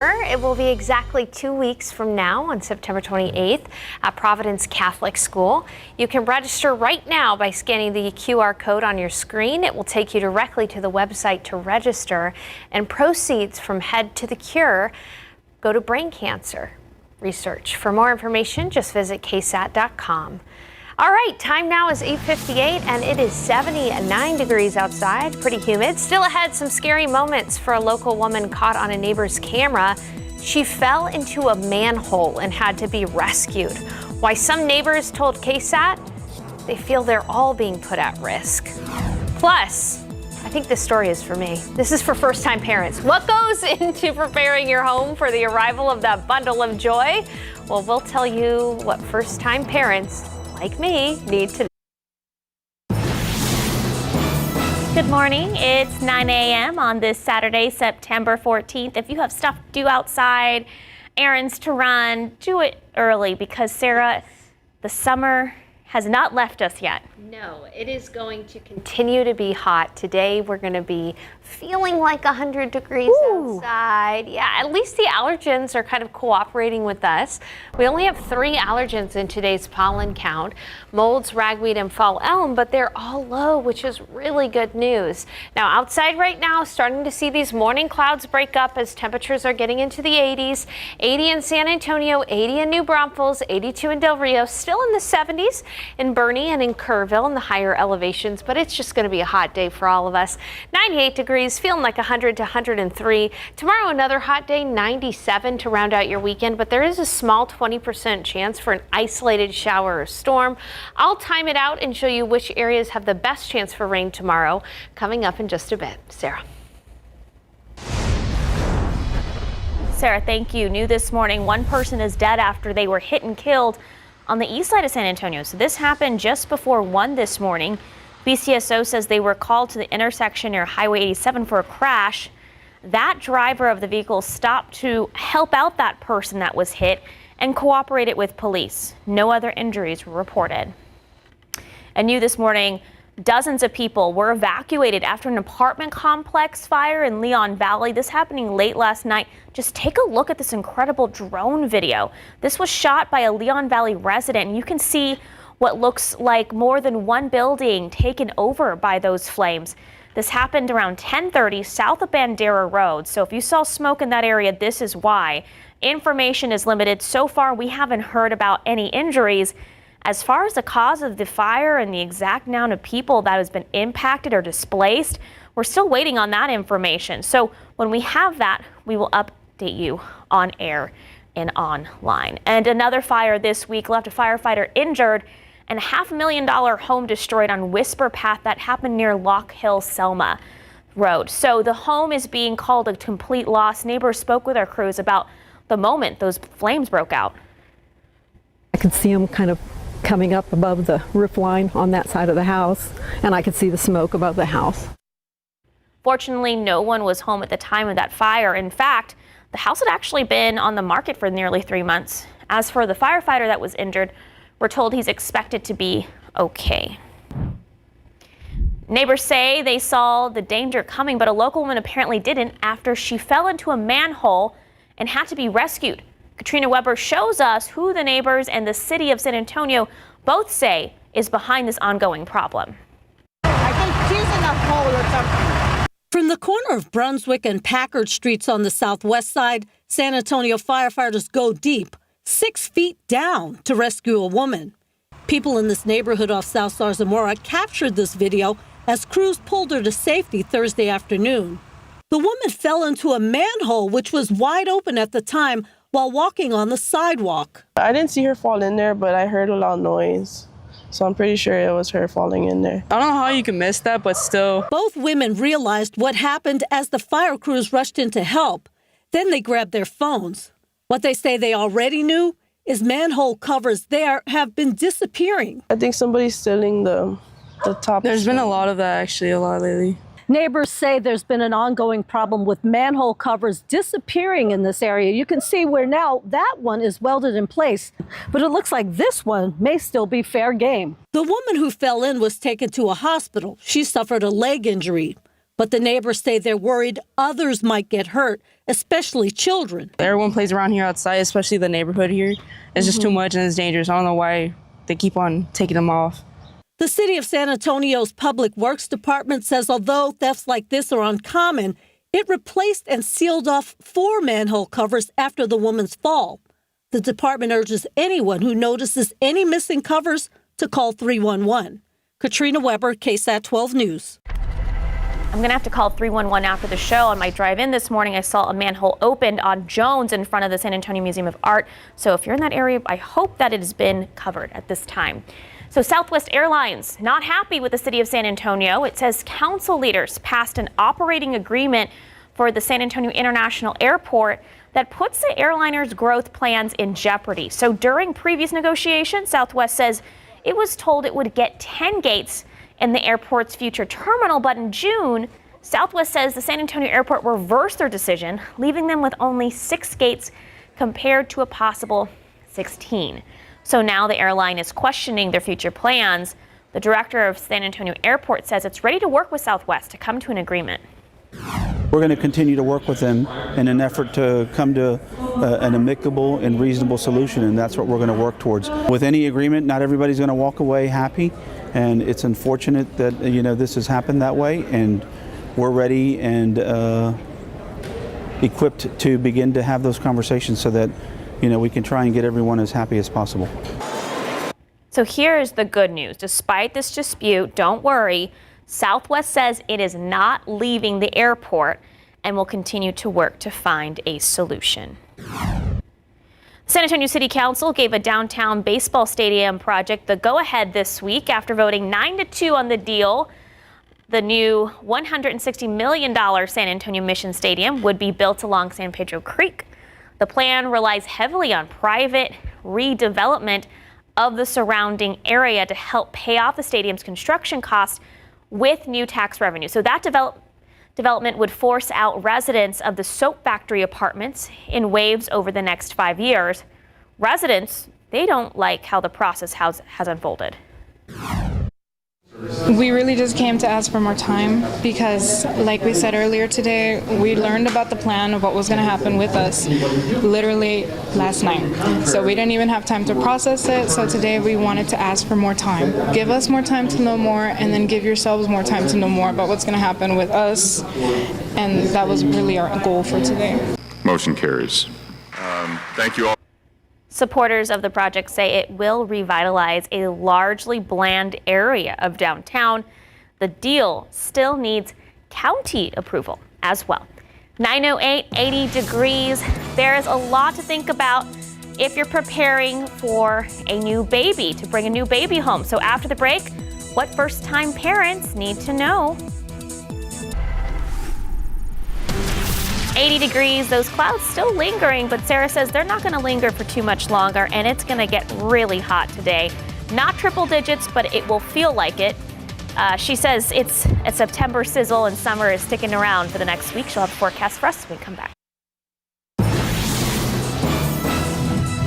It will be exactly 2 weeks from now on September 28th at Providence Catholic School. You can register right now by scanning the QR code on your screen. It will take you directly to the website to register, and proceeds from Head to the Cure go to brain cancer research. For more information, just visit KSAT.com. All right, time now is 8:58 and it is 79 degrees outside, pretty humid. Still ahead, some scary moments for a local woman caught on a neighbor's camera. She fell into a manhole and had to be rescued. Why some neighbors told KSAT they feel they're all being put at risk. Plus, I think this story is for me. This is for first-time parents. What goes into preparing your home for the arrival of that bundle of joy? Well, we'll tell you what first-time parents like me need to know. Good morning. It's 9 a.m. on this Saturday, September 14th. If you have stuff to do outside, errands to run, do it early because, Sarah, the summer has not left us yet. No, it is going to continue to be hot. Today we're going to be feeling like 100 degrees outside. Yeah, at least the allergens are kind of cooperating with us. We only have 3 allergens in today's pollen count: molds, ragweed, and fall elm, but they're all low, which is really good news. Now outside right now, starting to see these morning clouds break up as temperatures are getting into the 80s. 80 in San Antonio, 80 in New Braunfels, 82 in Del Rio, still in the 70s in Bernie and in Kerrville in the higher elevations, but it's just going to be a hot day for all of us. 98 degrees, feeling like 100 to 103. Tomorrow, another hot day, 97 to round out your weekend, but there is a small 20% chance for an isolated shower or storm. I'll time it out and show you which areas have the best chance for rain tomorrow, coming up in just a bit. Sarah. Sarah, thank you. New this morning, one person is dead after they were hit and killed on the east side of San Antonio. So this happened just before 1 this morning. BCSO says they were called to the intersection near Highway 87 for a crash. That driver of the vehicle stopped to help out that person that was hit and cooperated with police. No other injuries were reported. And new this morning, dozens of people were evacuated after an apartment complex fire in Leon Valley. This happening late last night. Just take a look at this incredible drone video. This was shot by a Leon Valley resident, and you can see what looks like more than one building taken over by those flames. This happened around 10:30 south of Bandera Road. So if you saw smoke in that area, this is why. Information is limited. So far, we haven't heard about any injuries. As far as the cause of the fire and the exact amount of people that has been impacted or displaced, we're still waiting on that information. So when we have that, we will update you on air and online. And another fire this week left a firefighter injured and a $500,000 home destroyed on Whisper Path that happened near Lock Hill Selma Road. So the home is being called a complete loss. Neighbors spoke with our crews about the moment those flames broke out. I could see them kind of coming up above the roof line on that side of the house, and I could see the smoke above the house. Fortunately, no one was home at the time of that fire. In fact, the house had actually been on the market for nearly 3 months. As for the firefighter that was injured, we're told he's expected to be okay. Neighbors say they saw the danger coming, but a local woman apparently didn't after she fell into a manhole and had to be rescued. Katrina Weber shows us who the neighbors and the city of San Antonio both say is behind this ongoing problem. I think she's in a hole or something. From the corner of Brunswick and Packard Streets on the southwest side, San Antonio firefighters go deep, 6 feet down, to rescue a woman. People in this neighborhood off South Zarzamora captured this video as crews pulled her to safety Thursday afternoon. The woman fell into a manhole, which was wide open at the time, while walking on the sidewalk. I didn't see her fall in there, but I heard a loud noise. So I'm pretty sure it was her falling in there. I don't know how you can miss that, but still. Both women realized what happened as the fire crews rushed in to help. Then they grabbed their phones. What they say they already knew is manhole covers there have been disappearing. I think somebody's stealing the top. There's been a lot of that, actually, a lot lately. Neighbors say there's been an ongoing problem with manhole covers disappearing in this area. You can see where now that one is welded in place, but it looks like this one may still be fair game. The woman who fell in was taken to a hospital. She suffered a leg injury. But the neighbors say they're worried others might get hurt, especially children. Everyone plays around here outside, especially the neighborhood here. It's just too much and it's dangerous. I don't know why they keep on taking them off. The city of San Antonio's Public Works Department says although thefts like this are uncommon, it replaced and sealed off 4 manhole covers after the woman's fall. The department urges anyone who notices any missing covers to call 311. Katrina Weber, KSAT 12 News. I'm going to have to call 311 after the show. On my drive in this morning, I saw a manhole opened on Jones in front of the San Antonio Museum of Art. So if you're in that area, I hope that it has been covered at this time. So Southwest Airlines not happy with the city of San Antonio. It says council leaders passed an operating agreement for the San Antonio International Airport that puts the airliner's growth plans in jeopardy. So during previous negotiations, Southwest says it was told it would get 10 gates in the airport's future terminal, but in June, Southwest says the San Antonio Airport reversed their decision, leaving them with only 6 gates compared to a possible 16. So now the airline is questioning their future plans. The director of San Antonio Airport says it's ready to work with Southwest to come to an agreement. We're going to continue to work with them in an effort to come to an amicable and reasonable solution, and that's what we're going to work towards. With any agreement, not everybody's going to walk away happy, and it's unfortunate that this has happened that way, and we're ready and equipped to begin to have those conversations so that we can try and get everyone as happy as possible. So here's the good news. Despite this dispute, don't worry. Southwest says it is not leaving the airport and will continue to work to find a solution. San Antonio City Council gave a downtown baseball stadium project the go-ahead this week after voting 9-2 on the deal. The new $160 million San Antonio Mission Stadium would be built along San Pedro Creek. The plan relies heavily on private redevelopment of the surrounding area to help pay off the stadium's construction costs with new tax revenue. So that development would force out residents of the soap factory apartments in waves over the next 5 years. Residents, they don't like how the process has unfolded. We really just came to ask for more time because, like we said earlier today, we learned about the plan of what was going to happen with us literally last night. So we didn't even have time to process it. So today we wanted to ask for more time. Give us more time to know more, and then give yourselves more time to know more about what's going to happen with us. And that was really our goal for today. Motion carries. Thank you all. Supporters of the project say it will revitalize a largely bland area of downtown. The deal still needs county approval as well. 9:08, 80 degrees. There is a lot to think about if you're preparing for a new baby, to bring a new baby home. So after the break, what first-time parents need to know. 80 degrees, those clouds still lingering, but Sarah says they're not going to linger for too much longer, and it's going to get really hot today. Not triple digits, but it will feel like it. She says it's a September sizzle and summer is sticking around for the next week. She'll have a forecast for us when we come back.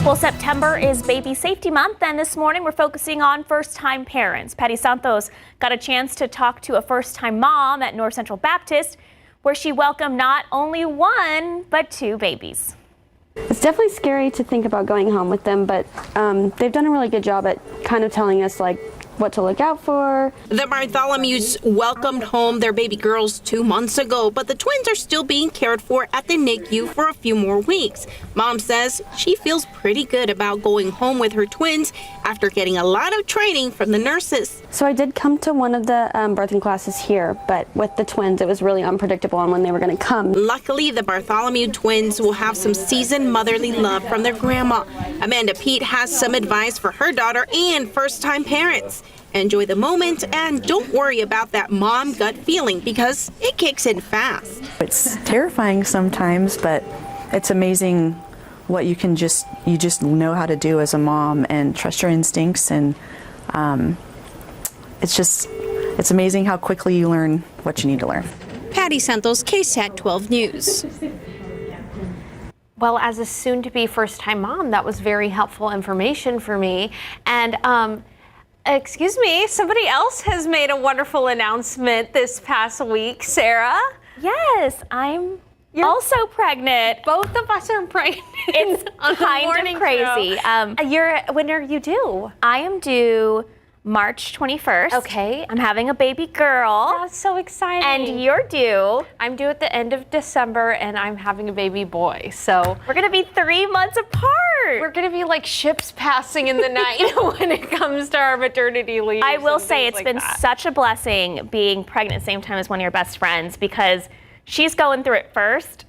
Well, September is Baby Safety Month, and this morning we're focusing on first-time parents. Patty Santos got a chance to talk to a first-time mom at North Central Baptist, where she welcomed not only 1, but 2 babies. It's definitely scary to think about going home with them, but they've done a really good job at kind of telling us what to look out for. The Bartholomews welcomed home their baby girls 2 months ago, but the twins are still being cared for at the NICU for a few more weeks. Mom says she feels pretty good about going home with her twins after getting a lot of training from the nurses. So I did come to one of the birthing classes here, but with the twins, it was really unpredictable on when they were going to come. Luckily, the Bartholomew twins will have some seasoned motherly love from their grandma. Amanda Pete has some advice for her daughter and first-time parents. Enjoy the moment and don't worry about that mom gut feeling because it kicks in fast. It's terrifying sometimes, but it's amazing what you just know how to do as a mom and trust your instincts, and it's amazing how quickly you learn what you need to learn. Patty Santos, KSAT 12 News. Well, as a soon-to-be first-time mom, that was very helpful information for me. And Excuse me, somebody else has made a wonderful announcement this past week, Sarah. Yes, I'm also pregnant. Both of us are pregnant. It's on the kind morning of crazy. When are you due? I am due March 21st. Okay. I'm having a baby girl. That's so exciting. And you're due. I'm due at the end of December, and I'm having a baby boy. So we're gonna be 3 months apart. We're gonna be like ships passing in the night when it comes to our maternity leave. I will say it's been such a blessing being pregnant at the same time as one of your best friends, because she's going through it first.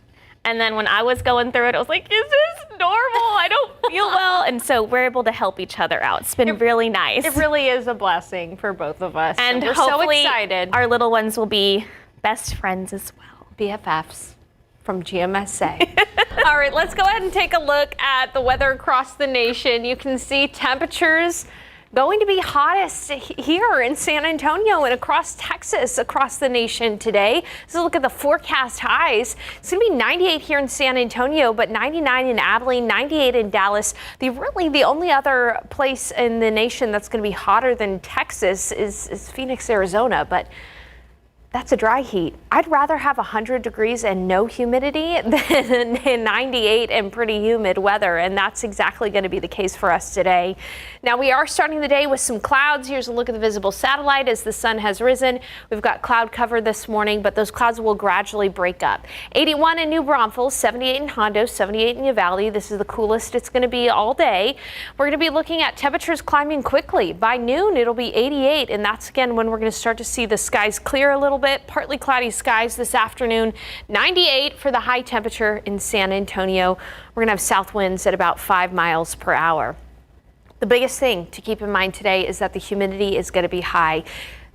And then when I was going through it, I was like, is this normal? I don't feel well. And so we're able to help each other out. It's been really nice. It really is a blessing for both of us. And we're hopefully so excited. Our little ones will be best friends as well. BFFs from GMSA. All right, let's go ahead and take a look at the weather across the nation. You can see temperatures going to be hottest here in San Antonio and across Texas, across the nation today. So look at the forecast highs. It's going to be 98 here in San Antonio, but 99 in Abilene, 98 in Dallas. The only other place in the nation that's going to be hotter than Texas is Phoenix, Arizona, but that's a dry heat. I'd rather have 100 degrees and no humidity than 98 and pretty humid weather, and that's exactly going to be the case for us today. Now, we are starting the day with some clouds. Here's a look at the visible satellite as the sun has risen. We've got cloud cover this morning, but those clouds will gradually break up. 81 in New Braunfels, 78 in Hondo, 78 in Uvalde. This is the coolest it's going to be all day. We're going to be looking at temperatures climbing quickly. By noon, it'll be 88, and that's again when we're going to start to see the skies clear a little bit. Partly cloudy skies this afternoon. 98 for the high temperature in San Antonio. We're going to have south winds at about 5 miles per hour. The biggest thing to keep in mind today is that the humidity is going to be high.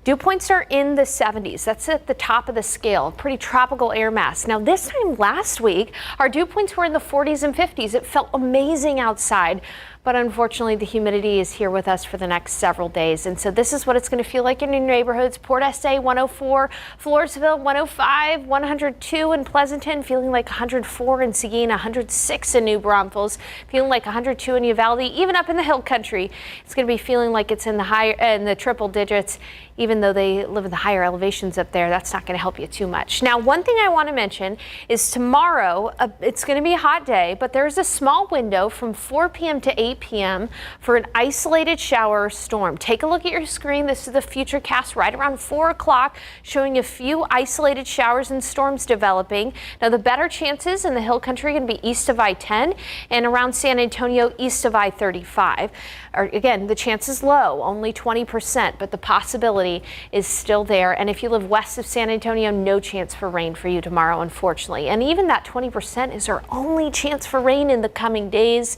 Dew points are in the 70s. That's at the top of the scale. Pretty tropical air mass. Now, this time last week, our dew points were in the 40s and 50s. It felt amazing outside. But unfortunately, the humidity is here with us for the next several days. And so this is what it's going to feel like in your neighborhoods. Port SA 104, Floresville 105, 102 in Pleasanton, feeling like 104 in Seguin, 106 in New Braunfels, feeling like 102 in Uvalde, even up in the hill country. It's going to be feeling like it's in the triple digits, even though they live in the higher elevations up there. That's not going to help you too much. Now, one thing I want to mention is tomorrow, it's going to be a hot day, but there's a small window from 4 p.m. to 8 p.m. for an isolated shower or storm. Take a look at your screen. This is the futurecast right around 4 o'clock, showing a few isolated showers and storms developing. Now, the better chances in the hill country are going to be east of I-10 and around San Antonio east of I-35. Again, the chance is low, only 20%, but the possibility is still there. And if you live west of San Antonio, no chance for rain for you tomorrow, unfortunately. And even that 20% is our only chance for rain in the coming days.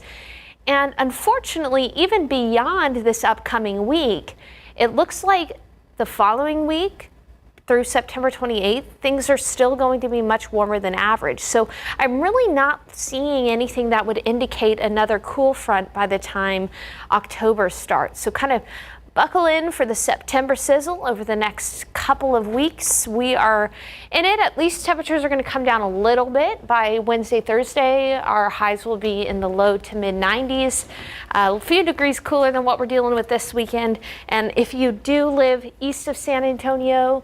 And unfortunately, even beyond this upcoming week, it looks like the following week through September 28th, things are still going to be much warmer than average. So I'm really not seeing anything that would indicate another cool front by the time October starts. So kind of buckle in for the September sizzle over the next couple of weeks. We are in it. At least temperatures are going to come down a little bit by Wednesday, Thursday. Our highs will be in the low to mid 90s, a few degrees cooler than what we're dealing with this weekend. And if you do live east of San Antonio,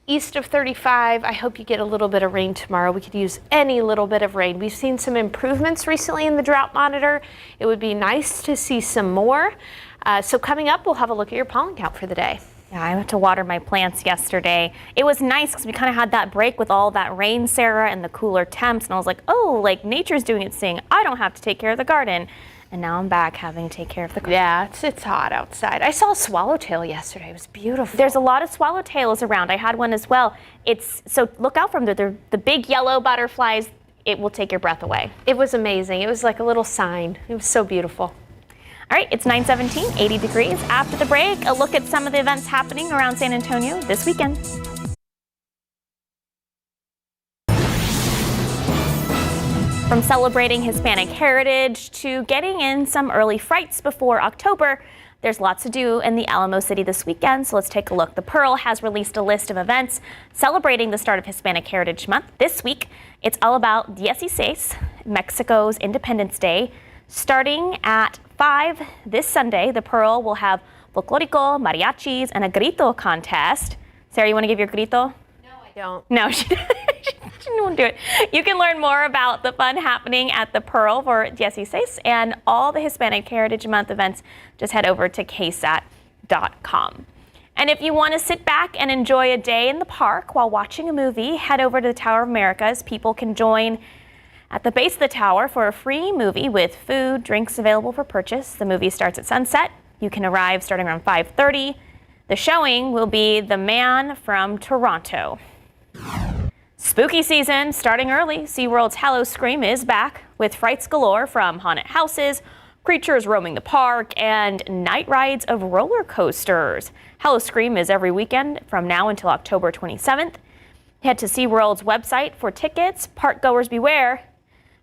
east of 35, I hope you get a little bit of rain tomorrow. We could use any little bit of rain. We've seen some improvements recently in the drought monitor. It would be nice to see some more. So coming up, we'll have a look at your pollen count for the day. Yeah, I went to water my plants yesterday. It was nice because we kind of had that break with all that rain, Sarah, and the cooler temps. And I was like, oh, like nature's doing its thing. I don't have to take care of the garden. And now I'm back having to take care of the garden. Yeah, it's hot outside. I saw a swallowtail yesterday. It was beautiful. There's a lot of swallowtails around. I had one as well. So look out for them. They're the big yellow butterflies. It will take your breath away. It was amazing. It was like a little sign. It was so beautiful. All right, it's 9:17, 80 degrees. After the break, a look at some of the events happening around San Antonio this weekend. From celebrating Hispanic heritage to getting in some early frights before October, there's lots to do in the Alamo City this weekend, so let's take a look. The Pearl has released a list of events celebrating the start of Hispanic Heritage Month. This week, it's all about 16, Mexico's Independence Day. Starting at 5 this Sunday, the Pearl will have folklorico, mariachis, and a grito contest. Sarah, you want to give your grito? Don't. No, she won't do it. You can learn more about the fun happening at the Pearl for 16 and all the Hispanic Heritage Month events. Just head over to KSAT.com. And if you want to sit back and enjoy a day in the park while watching a movie, head over to the Tower of Americas. People can join at the base of the tower for a free movie with food, drinks available for purchase. The movie starts at sunset. You can arrive starting around 5:30. The showing will be The Man from Toronto. Spooky season starting early. SeaWorld's Howl-O-Scream is back with frights galore from haunted houses, creatures roaming the park, and night rides of roller coasters. Howl-O-Scream is every weekend from now until October 27th. Head to SeaWorld's website for tickets. Park goers beware.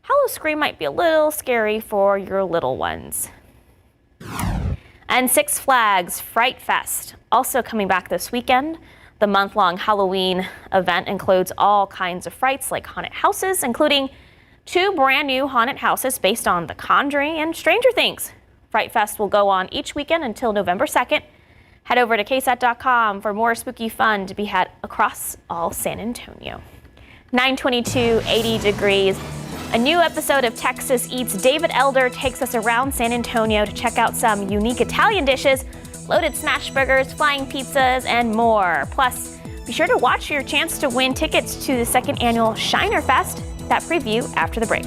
Howl-O-Scream might be a little scary for your little ones. And Six Flags Fright Fest also coming back this weekend. The month-long Halloween event includes all kinds of frights like haunted houses, including 2 brand new haunted houses based on The Conjuring and Stranger Things. Fright Fest will go on each weekend until November 2nd. Head over to KSAT.com for more spooky fun to be had across all San Antonio. 922, 80 degrees. A new episode of Texas Eats. David Elder takes us around San Antonio to check out some unique Italian dishes, loaded smash burgers, flying pizzas, and more. Plus, be sure to watch your chance to win tickets to the 2nd annual Shiner Fest. That preview after the break.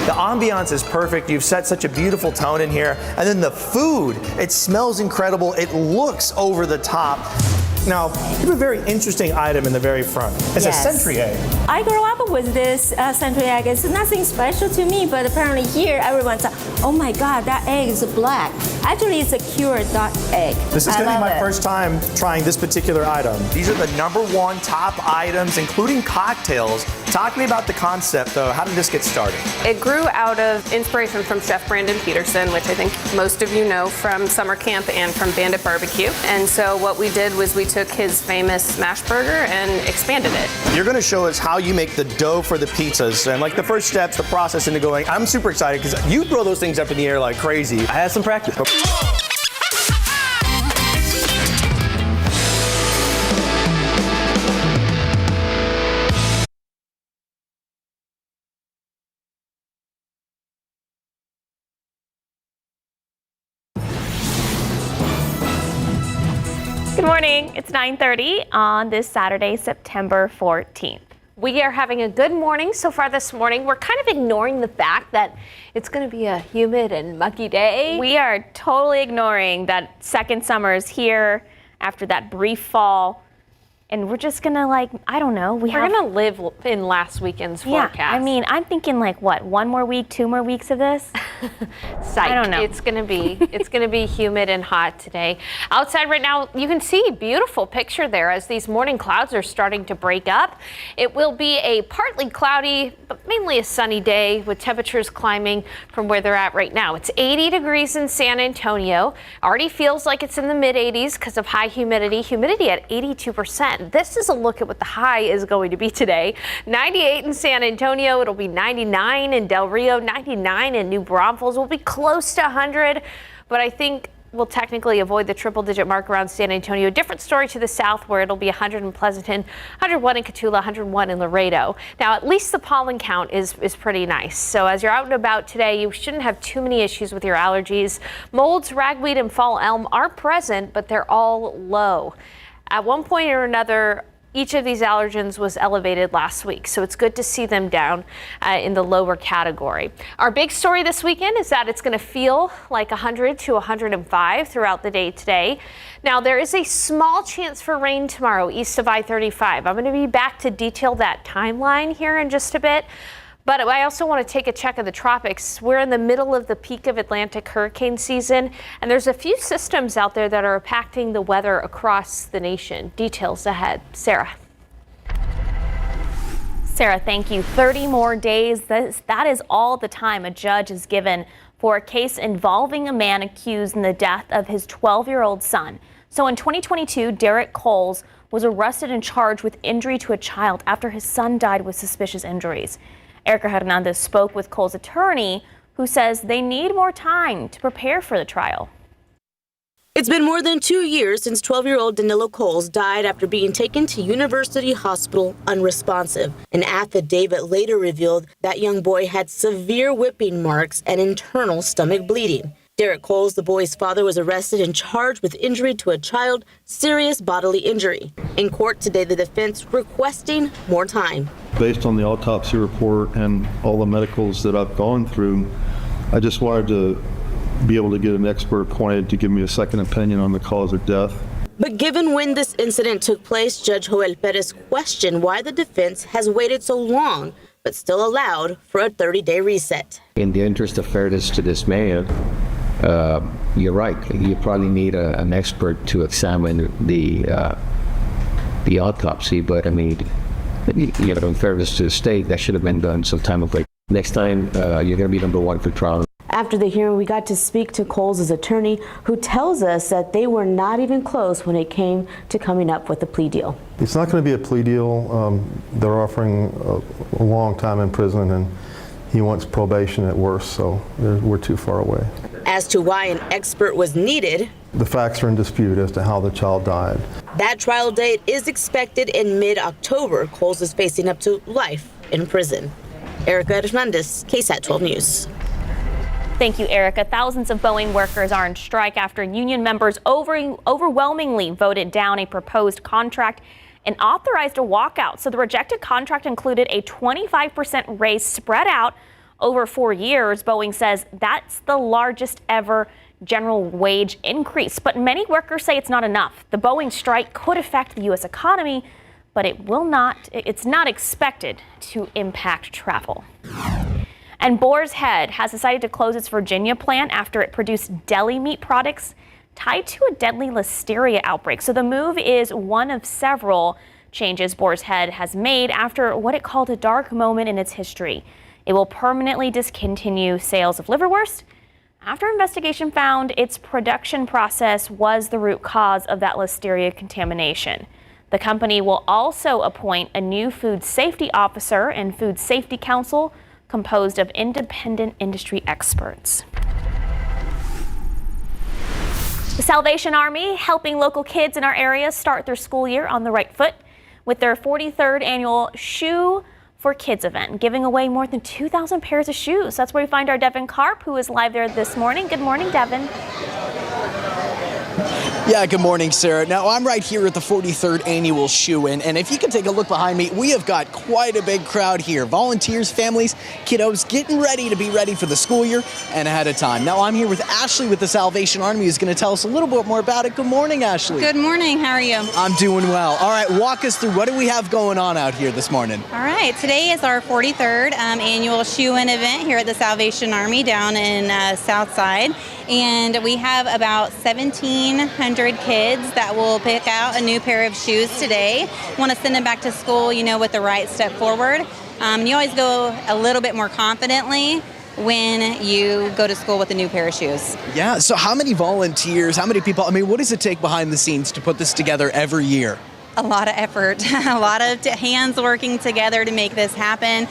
The ambiance is perfect. You've set such a beautiful tone in here. And then the food, it smells incredible. It looks over the top. Now, you have a very interesting item in the very front. It's a century egg. I grew up with this century egg. It's nothing special to me, but apparently here everyone's like, oh my God, that egg is black. Actually, it's a cured duck egg. This is going to be my first time trying this particular item. These are the #1 top items, including cocktails. Talk to me about the concept, though. How did this get started? It grew out of inspiration from Chef Brandon Peterson, which I think most of you know from summer camp and from Bandit Barbecue. And so what we did was we took his famous smash burger and expanded it. You're going to show us how you make the dough for the pizzas and like the first steps, the process into going. I'm super excited because you throw those things up in the air like crazy. I had some practice. Good morning. It's 9:30 on this Saturday, September 14th. We are having a good morning so far this morning. We're kind of ignoring the fact that it's going to be a humid and muggy day. We are totally ignoring that second summer is here after that brief fall. And we're just going to I don't know. We're going to live in last weekend's forecast. Yeah, I mean, I'm thinking what, 1 more week, 2 more weeks of this? Psych. I don't know. It's going to be humid and hot today. Outside right now, you can see a beautiful picture there as these morning clouds are starting to break up. It will be a partly cloudy, but mainly a sunny day with temperatures climbing from where they're at right now. It's 80 degrees in San Antonio. Already feels like it's in the mid 80s because of high humidity. Humidity at 82%. This is a look at what the high is going to be today. 98 in San Antonio. It'll be 99 in Del Rio, 99 in New Braunfels. We'll be close to 100, but I think we'll technically avoid the triple-digit mark around San Antonio. Different story to the south where it'll be 100 in Pleasanton, 101 in Cotulla, 101 in Laredo. Now, at least the pollen count is pretty nice. So as you're out and about today, you shouldn't have too many issues with your allergies. Molds, ragweed, and fall elm are present, but they're all low. At one point or another, each of these allergens was elevated last week, so it's good to see them down in the lower category. Our big story this weekend is that it's going to feel like 100 to 105 throughout the day today. Now, there is a small chance for rain tomorrow east of I-35. I'm going to be back to detail that timeline here in just a bit. But I also want to take a check of the tropics. We're in the middle of the peak of Atlantic hurricane season, and there's a few systems out there that are impacting the weather across the nation. Details ahead. Sarah. Sarah, thank you. 30 more days. That is all the time a judge is given for a case involving a man accused in the death of his 12-year-old son. So in 2022, Derek Coles was arrested and charged with injury to a child after his son died with suspicious injuries. Erica Hernandez spoke with Cole's attorney, who says they need more time to prepare for the trial. It's been more than 2 years since 12-year-old Danilo Coles died after being taken to University Hospital unresponsive. An affidavit later revealed that young boy had severe whipping marks and internal stomach bleeding. Derek Coles, the boy's father, was arrested and charged with injury to a child, serious bodily injury. In court today, the defense requesting more time. Based on the autopsy report and all the medicals that I've gone through, I just wanted to be able to get an expert appointed to give me a second opinion on the cause of death. But given when this incident took place, Judge Joel Perez questioned why the defense has waited so long, but still allowed for a 30-day reset. In the interest of fairness to this man, you're right. You probably need an expert to examine the autopsy, but I mean, in fairness to the state, that should have been done some time ago. Next time, you're going to be number one for trial. After the hearing, we got to speak to Coles' attorney, who tells us that they were not even close when it came to coming up with a plea deal. It's not going to be a plea deal. They're offering a long time in prison, and he wants probation at worst, so we're too far away. As to why an expert was needed, the facts are in dispute as to how the child died. That trial date is expected in mid-October. Coles is facing up to life in prison. Erica Hernandez, KSAT 12 News. Thank you, Erica. Thousands of Boeing workers are on strike after union members overwhelmingly voted down a proposed contract and authorized a walkout. So the rejected contract included a 25% raise spread out over 4 years. Boeing says that's the largest ever general wage increase. But many workers say it's not enough. The Boeing strike could affect the U.S. economy, but it's not expected to impact travel. And Boar's Head has decided to close its Virginia plant after it produced deli meat products tied to a deadly listeria outbreak. So the move is one of several changes Boar's Head has made after what it called a dark moment in its history. It will permanently discontinue sales of liverwurst after investigation found its production process was the root cause of that listeria contamination. The company will also appoint a new food safety officer and food safety council composed of independent industry experts. The Salvation Army helping local kids in our area start their school year on the right foot with their 43rd annual Shoe for Kids event, giving away more than 2,000 pairs of shoes. That's where we find our Devin Karp, who is live there this morning. Good morning, Devin. Yeah, good morning, Sarah. Now, I'm right here at the 43rd annual Shoe-In, and if you can take a look behind me, we have got quite a big crowd here. Volunteers, families, kiddos getting ready to be ready for the school year and ahead of time. Now, I'm here with Ashley with the Salvation Army, who's going to tell us a little bit more about it. Good morning, Ashley. Good morning. How are you? I'm doing well. All right, walk us through. What do we have going on out here this morning? All right, today is our 43rd annual Shoe-In event here at the Salvation Army down in Southside, and we have about 1,700 kids that will pick out a new pair of shoes today. Want to send them back to school, with the right step forward. You always go a little bit more confidently when you go to school with a new pair of shoes. Yeah, so how many volunteers, how many people, what does it take behind the scenes to put this together every year? A lot of effort, a lot of hands working together to make this happen.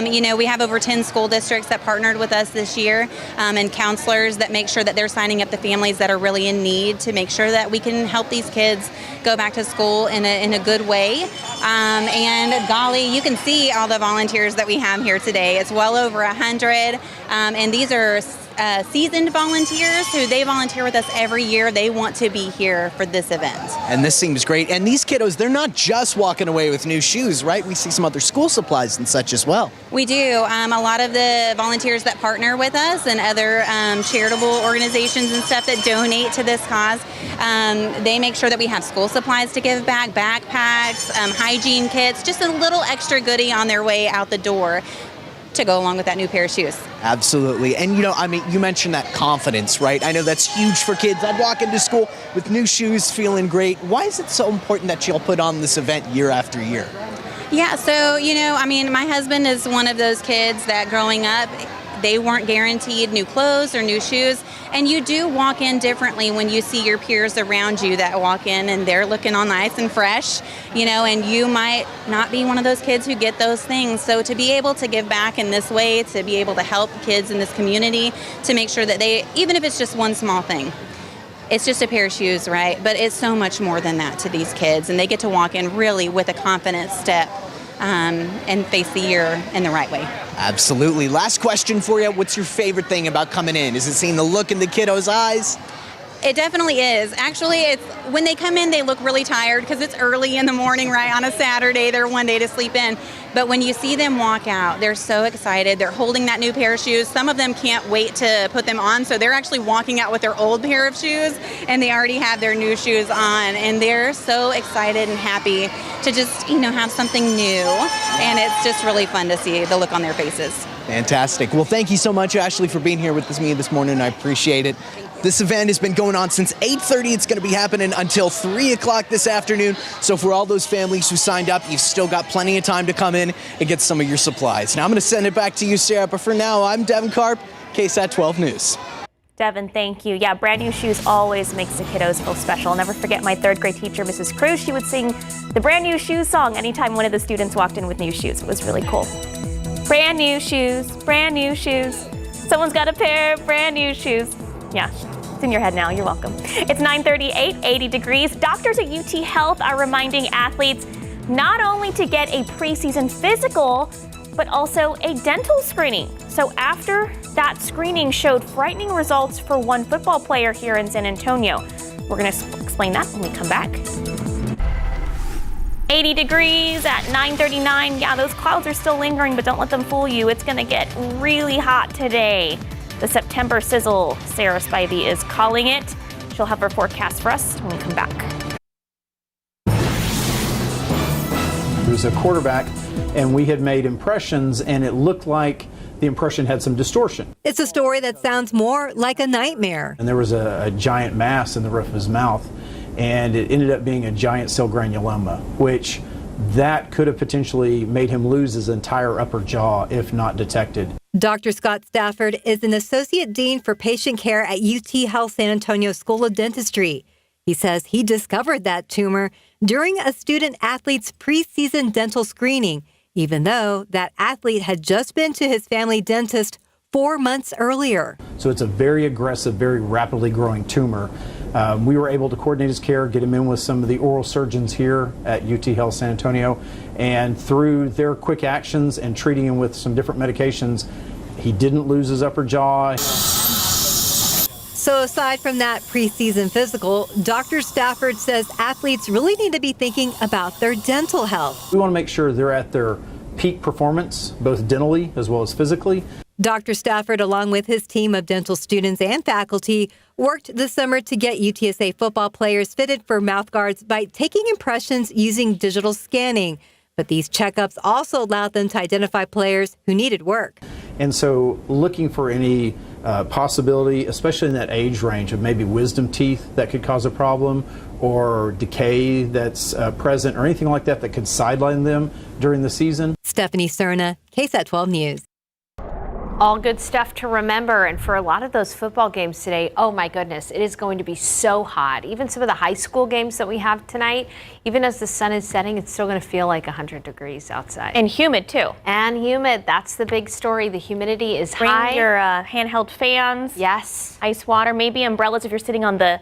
We have over 10 school districts that partnered with us this year, and counselors that make sure that they're signing up the families that are really in need to make sure that we can help these kids go back to school in a good way. And golly, you can see all the volunteers that we have here today. It's well over 100, and these are seasoned volunteers who they volunteer with us every year. They want to be here for this event. And this seems great. And these kiddos, they're not just walking away with new shoes, right? We see some other school supplies and such as well. We do. A lot of the volunteers that partner with us and other charitable organizations and stuff that donate to this cause, they make sure that we have school supplies to give back, backpacks, hygiene kits, just a little extra goodie on their way out the door to go along with that new pair of shoes. Absolutely. And you mentioned that confidence, right? I know that's huge for kids. I'd walk into school with new shoes feeling great. Why is it so important that you'll put on this event year after year? Yeah, so, my husband is one of those kids that growing up, they weren't guaranteed new clothes or new shoes. And you do walk in differently when you see your peers around you that walk in and they're looking all nice and fresh, and you might not be one of those kids who get those things. So to be able to give back in this way, to be able to help kids in this community, to make sure that they, even if it's just one small thing, it's just a pair of shoes, right? But it's so much more than that to these kids, and they get to walk in really with a confident step and face the year in the right way. Absolutely. Last question for you. What's your favorite thing about coming in? Is it seeing the look in the kiddos' eyes? It definitely is. Actually, it's when they come in, they look really tired because it's early in the morning, right? On a Saturday, they're one day to sleep in. But when you see them walk out, they're so excited. They're holding that new pair of shoes. Some of them can't wait to put them on, so they're actually walking out with their old pair of shoes, and they already have their new shoes on. And they're so excited and happy to just, have something new. And it's just really fun to see the look on their faces. Fantastic. Well, thank you so much, Ashley, for being here with me this morning. I appreciate it. This event has been going on since 8:30. It's going to be happening until 3 o'clock this afternoon. So for all those families who signed up, you've still got plenty of time to come in and get some of your supplies. Now I'm going to send it back to you, Sarah. But for now, I'm Devin Karp, KSAT 12 News. Devin, thank you. Yeah, brand new shoes always makes the kiddos feel special. I'll never forget my third grade teacher, Mrs. Cruz. She would sing the brand new shoes song anytime one of the students walked in with new shoes. It was really cool. Brand new shoes, brand new shoes. Someone's got a pair of brand new shoes. Yeah, it's in your head now. You're welcome. It's 9:38, 80 degrees. Doctors at UT Health are reminding athletes not only to get a preseason physical, but also a dental screening. So after that screening showed frightening results for one football player here in San Antonio. We're going to explain that when we come back. 80 degrees at 9:39. Yeah, those clouds are still lingering, but don't let them fool you. It's going to get really hot today. The September sizzle, Sarah Spivey is calling it. She'll have her forecast for us when we come back. He was a quarterback, and we had made impressions, and it looked like the impression had some distortion. It's a story that sounds more like a nightmare. And there was a giant mass in the roof of his mouth, and it ended up being a giant cell granuloma, which that could have potentially made him lose his entire upper jaw if not detected. Dr. Scott Stafford is an associate dean for patient care at UT Health San Antonio School of Dentistry. He says he discovered that tumor during a student athlete's preseason dental screening, even though that athlete had just been to his family dentist 4 months earlier. So it's a very aggressive, very rapidly growing tumor. We were able to coordinate his care, get him in with some of the oral surgeons here at UT Health San Antonio, and through their quick actions and treating him with some different medications, he didn't lose his upper jaw. So aside from that preseason physical, Dr. Stafford says athletes really need to be thinking about their dental health. We want to make sure they're at their peak performance, both dentally as well as physically. Dr. Stafford, along with his team of dental students and faculty, worked this summer to get UTSA football players fitted for mouth guards by taking impressions using digital scanning. But these checkups also allowed them to identify players who needed work. And so looking for any possibility, especially in that age range, of maybe wisdom teeth that could cause a problem, or decay that's present, or anything like that that could sideline them during the season. Stephanie Cerna, KSAT 12 News. All good stuff to remember. And for a lot of those football games today, oh my goodness, it is going to be so hot. Even some of the high school games that we have tonight, even as the sun is setting, it's still going to feel like 100 degrees outside. And humid too. And humid. That's the big story. The humidity is high. Bring your handheld fans. Yes. Ice water, maybe umbrellas if you're sitting on the,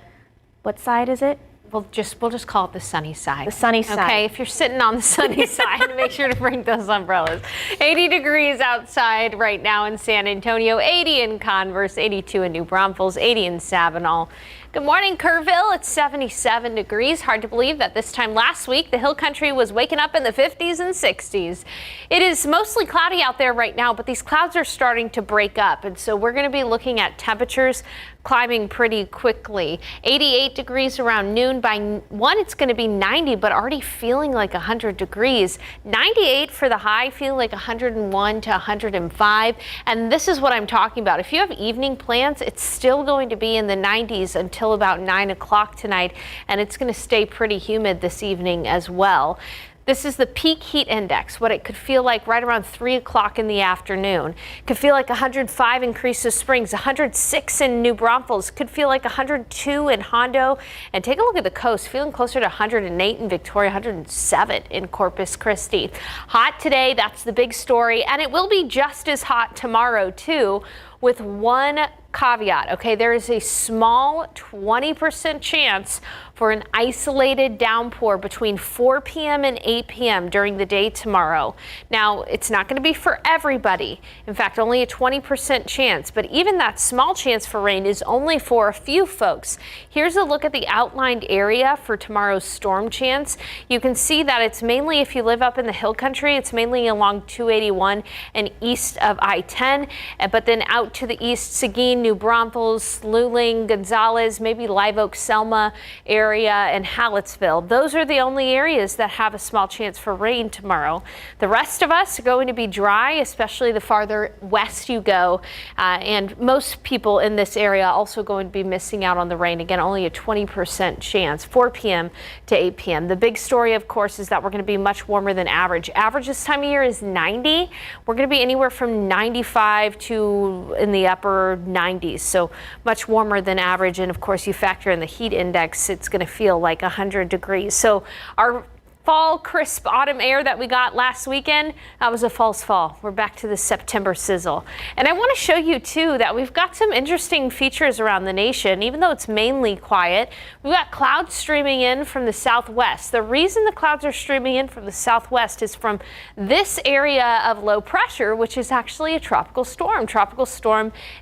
what side is it? We'll just call it the sunny side. The sunny side. Okay, if you're sitting on the sunny side, make sure to bring those umbrellas. 80 degrees outside right now in San Antonio, 80 in Converse, 82 in New Braunfels, 80 in Sabinal. Good morning, Kerrville. It's 77 degrees. Hard to believe that this time last week, the Hill Country was waking up in the 50s and 60s. It is mostly cloudy out there right now, but these clouds are starting to break up. And so we're going to be looking at temperatures climbing pretty quickly. 88 degrees around noon. By 1, it's going to be 90, but already feeling like 100 degrees. 98 for the high, feeling like 101 to 105. And this is what I'm talking about. If you have evening plans, it's still going to be in the 90s until about 9 o'clock tonight, and it's going to stay pretty humid this evening as well. This is the peak heat index, what it could feel like right around 3 o'clock in the afternoon. It could feel like 105 in Creases Springs, 106 in New Braunfels, could feel like 102 in Hondo. And take a look at the coast, feeling closer to 108 in Victoria, 107 in Corpus Christi. Hot today, that's the big story, and it will be just as hot tomorrow too, with one caveat. Okay, there is a small 20% chance for an isolated downpour between 4 p.m. and 8 p.m. during the day tomorrow. Now, it's not going to be for everybody. In fact, only a 20% chance, but even that small chance for rain is only for a few folks. Here's a look at the outlined area for tomorrow's storm chance. You can see that it's mainly, if you live up in the hill country, it's mainly along 281 and east of I-10, but then out to the east, Seguin, New Braunfels, Luling, Gonzales, maybe Live Oak, Selma area, and Hallettsville. Those are the only areas that have a small chance for rain tomorrow. The rest of us are going to be dry, especially the farther west you go, and most people in this area also going to be missing out on the rain. Again, only a 20% chance, 4 p.m. to 8 p.m. The big story, of course, is that we're going to be much warmer than average. Average this time of year is 90. We're going to be anywhere from 95 to in the upper 90s, so much warmer than average. And of course, you factor in the heat index, it's going to feel like 100 degrees. So our fall crisp autumn air that we got last weekend, that was a false fall. We're back to the September sizzle. And I want to show you too that we've got some interesting features around the nation. Even though it's mainly quiet, we've got clouds streaming in from the southwest. The reason the clouds are streaming in from the southwest is from this area of low pressure, which is actually a tropical storm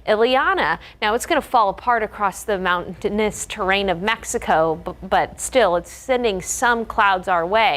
Ileana. Now it's going to fall apart across the mountainous terrain of Mexico, but still it's sending some clouds our way.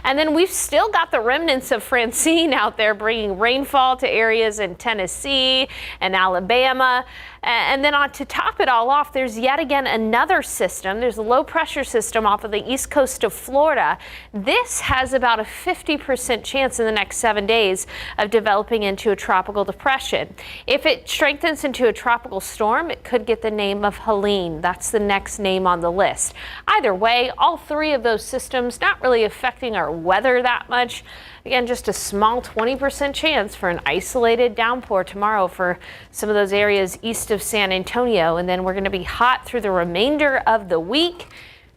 And then we've still got the remnants of Francine out there bringing rainfall to areas in Tennessee and Alabama. And then to top it all off, there's yet again another system. There's a low pressure system off of the east coast of Florida. This has about a 50% chance in the next 7 days of developing into a tropical depression. If it strengthens into a tropical storm, it could get the name of Helene. That's the next name on the list. Either way, all three of those systems not really affecting our weather that much. Again, just a small 20% chance for an isolated downpour tomorrow for some of those areas east of San Antonio. And then we're going to be hot through the remainder of the week.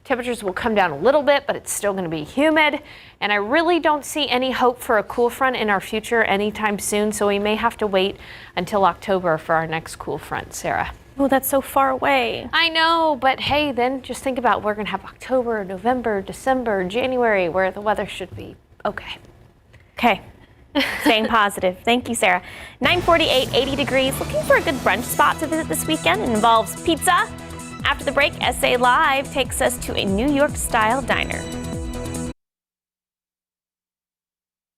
Temperatures will come down a little bit, but it's still going to be humid. And I really don't see any hope for a cool front in our future anytime soon. So we may have to wait until October for our next cool front, Sarah. Oh, that's so far away. I know, but hey, then just think about we're going to have October, November, December, January, where the weather should be okay. Okay, staying positive. Thank you, Sarah. 9:48, 80 degrees. Looking for a good brunch spot to visit this weekend? It involves pizza. After the break, SA Live takes us to a New York-style diner.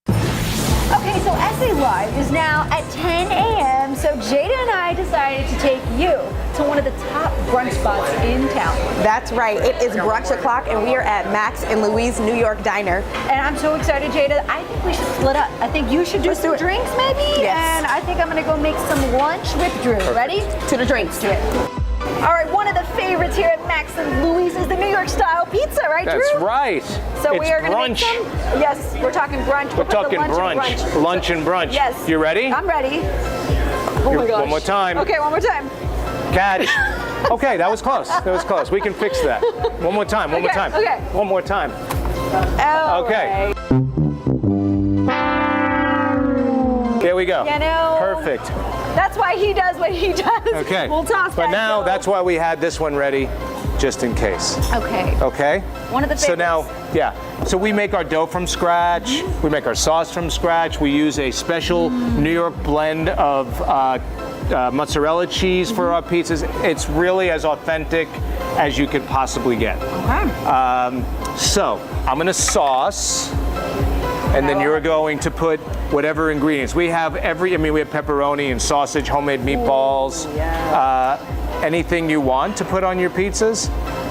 Okay, so SA Live is now at 10 a.m., so Jada and I decided to take you to one of the top brunch spots in town. That's right. It is brunch o'clock, and we are at Max and Louise New York Diner. And I'm so excited, Jada. I think we should split up. I think you should do some drinks, maybe? Yes. And I think I'm going to go make some lunch with Drew. Ready? To the drinks. Do it. All right, one of the favorites here at Max and Louise is the New York style pizza, right, Drew? That's right. So it's we are going to make brunch. some. Yes, we're talking brunch. We're talking brunch. Lunch and brunch. Yes. You ready? I'm ready. Oh my gosh. One more time. Okay, one more time. Catch. Okay, that was close. That was close. We can fix that. One more time. One more time. Okay. One more time. Okay. There we go. You know, perfect. That's why he does what he does. Okay. We'll toss But that now dough. that's why we had this one ready, just in case. Okay. Okay. One of the favorites. So now, yeah. So we make our dough from scratch. We make our sauce from scratch. We use a special New York blend of mozzarella cheese for our pizzas. It's really as authentic as you could possibly get. Okay. So I'm gonna sauce, and then you're going to put whatever ingredients. We have we have pepperoni and sausage, homemade meatballs, anything you want to put on your pizzas.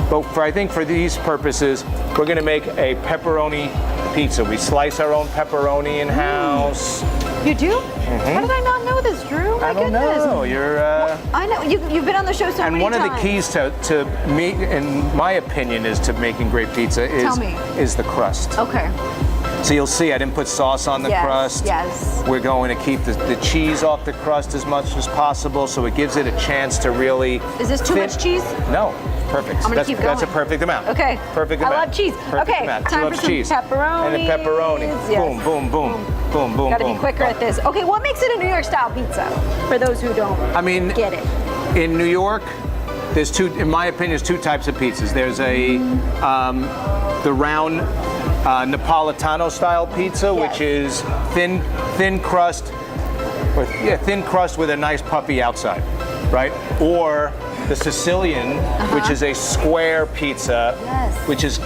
But I think for these purposes, we're gonna make a pepperoni pizza. We slice our own pepperoni in-house. You do? How did I not know this, Drew? My I don't goodness. know. You're. I know you've been on the show so many times. And one of the keys to me, in my opinion, is to making great pizza is the crust. Okay. So you'll see I didn't put sauce on the crust. Yes. We're going to keep the cheese off the crust as much as possible, so it gives it a chance to really. Is this too much cheese? No, perfect. I'm gonna keep going. That's a perfect amount. Okay. Perfect amount. I love cheese. Perfect Okay, amount. time She for loves some cheese. pepperoni. And the pepperoni. Yes. Boom, boom, boom, boom, boom, Got to boom. be quicker at this. Okay, what makes it a New York style pizza? For those who don't get it. In New York, there's two, in my opinion, there's two types of pizzas. There's the round Napolitano style pizza, which is thin crust with a nice puffy outside, right? Or the Sicilian, which is a square pizza, which is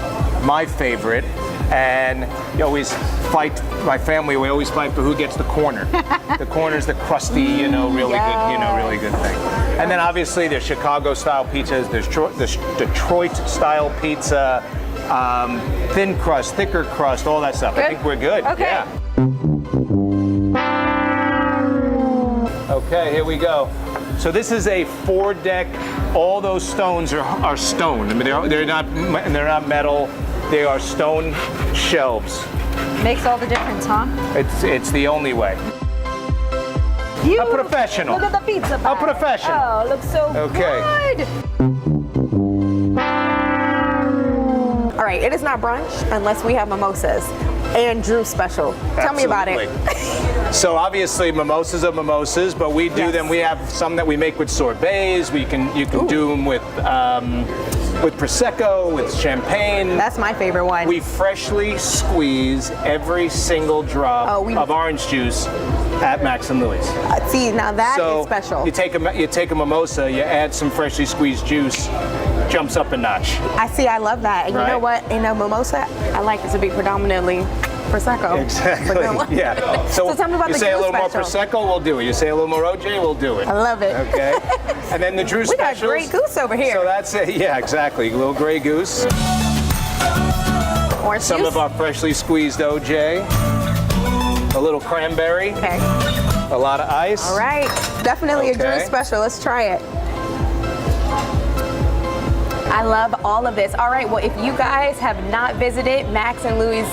my favorite. And you always fight, my family, we always fight for who gets the corner. The corner's the crusty, really good thing. And then obviously there's Chicago style pizzas, there's Detroit style pizza, thin crust, thicker crust, all that stuff. Good? I think we're good. Okay. Yeah. Okay, here we go. So this is a 4-deck. All those stones are stone. I mean, they're not metal. They are stone shelves. Makes all the difference, huh? It's the only way. A professional. Look at the pizza bag. A professional. Oh, looks so good. All right, it is not brunch unless we have mimosas and Drew special. Tell me about it. So obviously mimosas are mimosas, but we do them. We have some that we make with sorbets. You can do them with prosecco, with champagne. That's my favorite one. We freshly squeeze every single drop of orange juice at Max and Louie's. See, now that is special. You take a mimosa, you add some freshly squeezed juice, jumps up a notch. I love that. And you know what? In a mimosa, I like it to be predominantly prosecco. Exactly. Yeah. So tell me about you the say a Drew little special. more prosecco, we'll do it. You say a little more OJ, we'll do it. I love it. Okay. And then the Drew we specials. got Grey Goose over here. So that's it. Yeah, exactly. A little Grey Goose. Orange Some juice. of our freshly squeezed OJ. A little cranberry. Okay. A lot of ice. All right. Definitely a Drew Okay. special. Let's try it. I love all of this. All right, well, if you guys have not visited Max and Louie's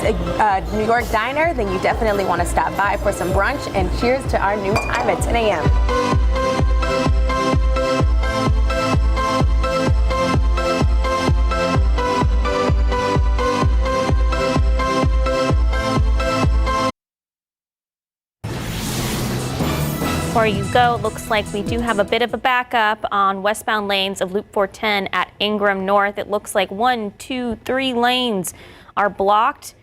New York Diner, then you definitely want to stop by for some brunch. And cheers to our new time at 10 a.m. Before you go, it looks like we do have a bit of a backup on westbound lanes of Loop 410 at Ingram North. It looks like 1, 2, 3 lanes are blocked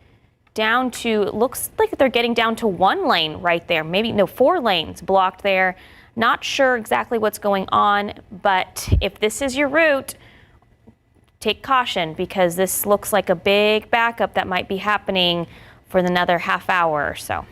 down to, looks like they're getting down to 1 lane right there. Maybe, no, 4 lanes blocked there. Not sure exactly what's going on, but if this is your route, take caution because this looks like a big backup that might be happening for another half hour or so.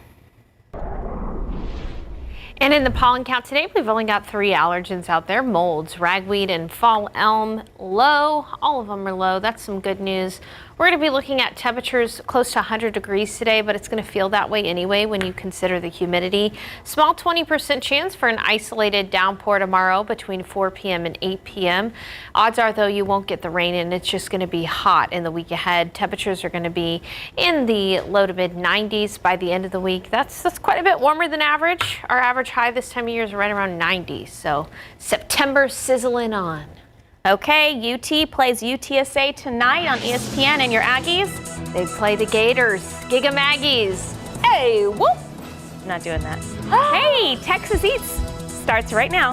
And in the pollen count today, we've only got 3 allergens out there: molds, ragweed, and fall elm. Low, all of them are low. That's some good news. We're going to be looking at temperatures close to 100 degrees today, but it's going to feel that way anyway when you consider the humidity. Small 20% chance for an isolated downpour tomorrow between 4 p.m. and 8 p.m. Odds are, though, you won't get the rain, and it's just going to be hot in the week ahead. Temperatures are going to be in the low to mid 90s by the end of the week. That's quite a bit warmer than average. Our average high this time of year is right around 90, so September sizzling on. Okay, UT plays UTSA tonight on ESPN, and your Aggies? They play the Gators. Giga Maggies. Hey, whoop! I'm not doing that. Hey, Texas Eats starts right now.